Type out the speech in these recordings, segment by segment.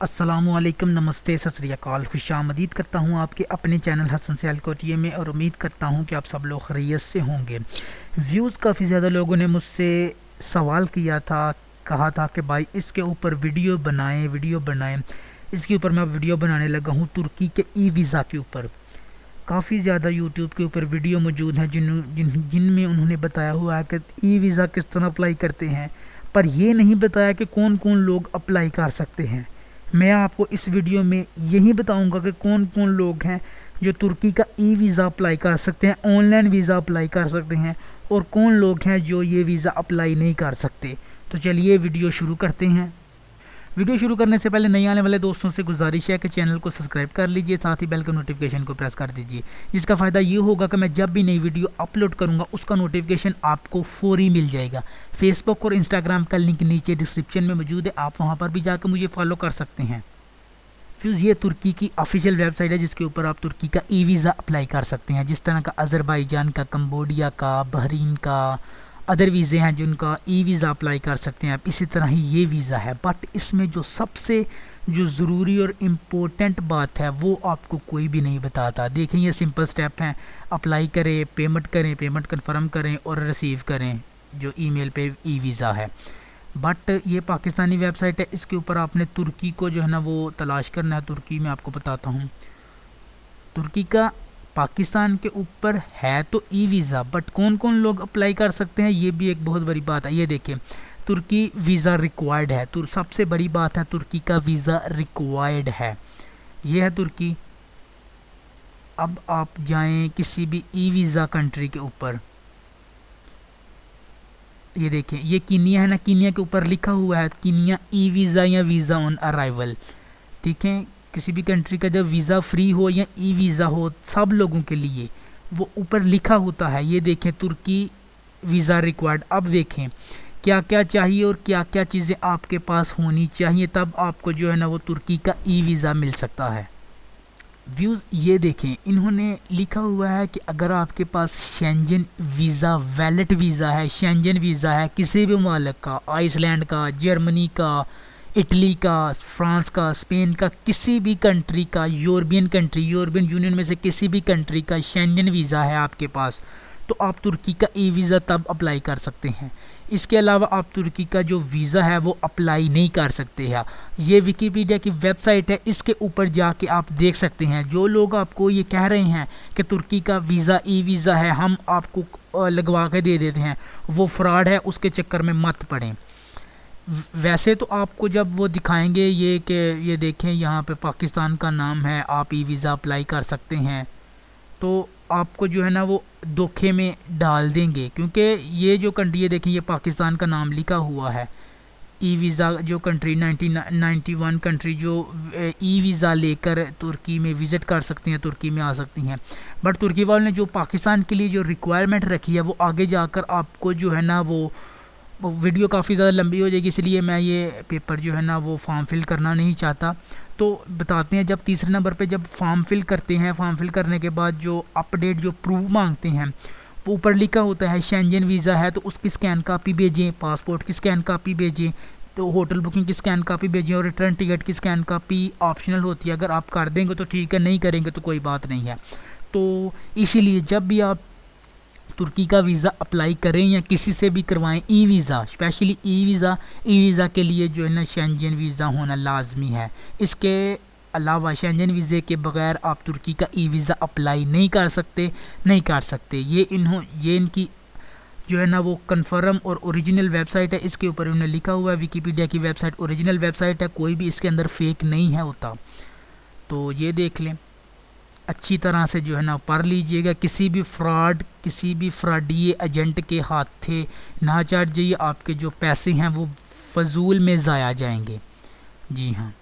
अस्सलामुअलैकुम, नमस्ते, सत श्री अकाल, खुशामदीद करता हूँ आपके अपने चैनल हसन सियालकोटी में और उम्मीद करता हूँ कि आप सब लोग खैरियत से होंगे। व्यूज़ काफ़ी ज़्यादा लोगों ने मुझसे सवाल किया था, कहा था कि भाई इसके ऊपर वीडियो बनाएं। इसके ऊपर मैं वीडियो बनाने लगा हूँ तुर्की के ई वीज़ा के ऊपर। काफ़ी ज़्यादा यूट्यूब के ऊपर वीडियो मौजूद हैं जिनमें उन्होंने बताया हुआ है कि ई वीज़ा किस तरह अप्लाई करते हैं, पर ये नहीं बताया कि कौन कौन लोग अप्लाई कर सकते हैं। मैं आपको इस वीडियो में यही बताऊंगा कि कौन कौन लोग हैं जो तुर्की का ई वीज़ा अप्लाई कर सकते हैं, ऑनलाइन वीज़ा अप्लाई कर सकते हैं, और कौन लोग हैं जो ये वीज़ा अप्लाई नहीं कर सकते। तो चलिए वीडियो शुरू करते हैं। वीडियो शुरू करने से पहले नए आने वाले दोस्तों से गुजारिश है कि चैनल को सब्सक्राइब कर लीजिए, साथ ही बेल के नोटिफिकेशन को प्रेस कर दीजिए, जिसका फ़ायदा ये होगा कि मैं जब भी नई वीडियो अपलोड करूंगा उसका नोटिफिकेशन आपको फौरी मिल जाएगा। फेसबुक और इंस्टाग्राम का लिंक नीचे डिस्क्रिप्शन में मौजूद है, आप वहां पर भी जाकर मुझे फॉलो कर सकते हैं। ये तुर्की की ऑफिशियल वेबसाइट है जिसके ऊपर आप तुर्की का ई वीज़ा अप्लाई कर सकते हैं। जिस तरह का अज़रबैजान का, कंबोडिया का, बहरीन का, अदर वीज़े हैं जिनका ई वीज़ा अप्लाई कर सकते हैं आप, इसी तरह ही ये वीज़ा है। बट इसमें जो सबसे ज़रूरी और इम्पोर्टेंट बात है वो आपको कोई भी नहीं बताता। देखें, ये सिंपल स्टेप हैं, अप्लाई करें, पेमेंट कन्फर्म करें और रिसीव करें जो ईमेल पे ई वीज़ा है। बट ये पाकिस्तानी वेबसाइट है, इसके ऊपर आपने तुर्की को जो है ना वो तलाश करना है। तुर्की में आपको बताता हूँ, तुर्की का पाकिस्तान के ऊपर है तो ई वीज़ा, बट कौन कौन लोग अप्लाई कर सकते हैं ये भी एक बहुत बड़ी बात है। ये देखें, तुर्की वीज़ा रिक्वायर्ड है, सबसे बड़ी बात है तुर्की का वीज़ा रिक्वायर्ड है। ये है तुर्की। अब आप जाएं किसी भी ई वीज़ा कंट्री के ऊपर, ये देखें, ये कीनिया है ना, कीनिया के ऊपर लिखा हुआ है कीनिया ई वीज़ा या वीज़ा ऑन अराइवल। ठीक है, किसी भी कंट्री का जब वीज़ा फ्री हो या ई वीज़ा हो, सब लोगों के लिए वो ऊपर लिखा होता है। ये देखें, तुर्की वीज़ा रिक्वायर्ड। अब देखें क्या क्या चाहिए और क्या क्या चीज़ें आपके पास होनी चाहिए, तब आपको जो है ना वो तुर्की का ई वीज़ा मिल सकता है। व्यूज़ ये देखें, इन्होंने लिखा हुआ है कि अगर आपके पास शेंजन वीज़ा वैलिड वीज़ा है, शेंजन वीज़ा है किसी भी मुल्क का, आइसलैंड का, जर्मनी का, इटली का, फ्रांस का, स्पेन का, किसी भी कंट्री का, यूरोपियन यूनियन में से किसी भी कंट्री का शेंजन वीज़ा है आपके पास, तो आप तुर्की का ई वीज़ा तब अप्लाई कर सकते हैं। इसके अलावा आप तुर्की का जो वीज़ा है वो अप्लाई नहीं कर सकते हैं। ये विकिपीडिया की वेबसाइट है, इसके ऊपर जाके आप देख सकते हैं। जो लोग आपको ये कह रहे हैं कि तुर्की का वीज़ा ई वीज़ा है, हम आपको लगवा के दे देते हैं, वो फ्रॉड है, उसके चक्कर में मत पड़ें। वैसे तो आपको जब वो दिखाएंगे ये कि ये देखें यहाँ पे पाकिस्तान का नाम है, आप ई वीज़ा अप्लाई कर सकते हैं, तो आपको जो है ना वो धोखे में डाल देंगे, क्योंकि ये जो कंट्री, ये देखें, ये पाकिस्तान का नाम लिखा हुआ है। ई वीज़ा जो कंट्री 1991 कंट्री जो ई वीज़ा लेकर तुर्की में विज़िट कर सकती हैं, तुर्की में आ सकती हैं। बट तुर्की वालों ने जो पाकिस्तान के लिए जो रिक्वायरमेंट रखी है वो आगे जाकर आपको जो है ना वो वीडियो काफ़ी ज़्यादा लंबी हो जाएगी, इसलिए मैं ये पेपर जो है ना वो फॉर्म फिल करना नहीं चाहता। तो बताते हैं, जब तीसरे नंबर पे जब फॉर्म फिल करते हैं, फॉर्म फिल करने के बाद जो अपडेट जो प्रूफ मांगते हैं वो ऊपर लिखा होता है शेंजन वीज़ा है तो उसकी स्कैन कापी भेजें, पासपोर्ट की स्कैन कापी भेजें, तो होटल बुकिंग की स्कैन कापी भेजें, और रिटर्न टिकट की स्कैन कापी ऑप्शनल होती है। अगर आप कर देंगे तो ठीक है, नहीं करेंगे तो कोई बात नहीं है। तो इसीलिए जब भी आप तुर्की का वीज़ा अप्लाई करें या किसी से भी करवाएं e visa, specially e visa के लिए जो है ना शेंजन वीज़ा होना लाजमी है। इसके अलावा शेंजन वीज़े के बगैर आप तुर्की का ई वीज़ा अप्लाई नहीं कर सकते। ये इनकी जो है ना वो कन्फर्म और ओरिजिनल वेबसाइट है, इसके ऊपर उन्होंने लिखा हुआ है। विकिपीडिया की वेबसाइट ओरिजिनल वेबसाइट है, कोई भी इसके अंदर फेक नहीं है होता। तो ये देख लें, अच्छी तरह से जो है ना पढ़ लीजिएगा। किसी भी फ्रॉडी एजेंट के हाथे ना चढ़ जाइए, आपके जो पैसे हैं वो फजूल में ज़ाया जाएंगे। जी हाँ,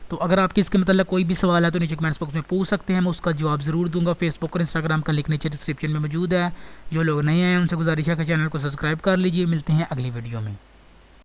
तो अगर आपकी इसके मतलब कोई भी सवाल है तो नीचे कमेंट्स बॉक्स में पूछ सकते हैं, मैं उसका जवाब ज़रूर दूंगा। फेसबुक और इंस्टाग्राम का लिंक नीचे डिस्क्रिप्शन में मौजूद है। जो लोग नए हैं उनसे गुजारिश है कि चैनल को सब्सक्राइब कर लीजिए। मिलते हैं अगली वीडियो में।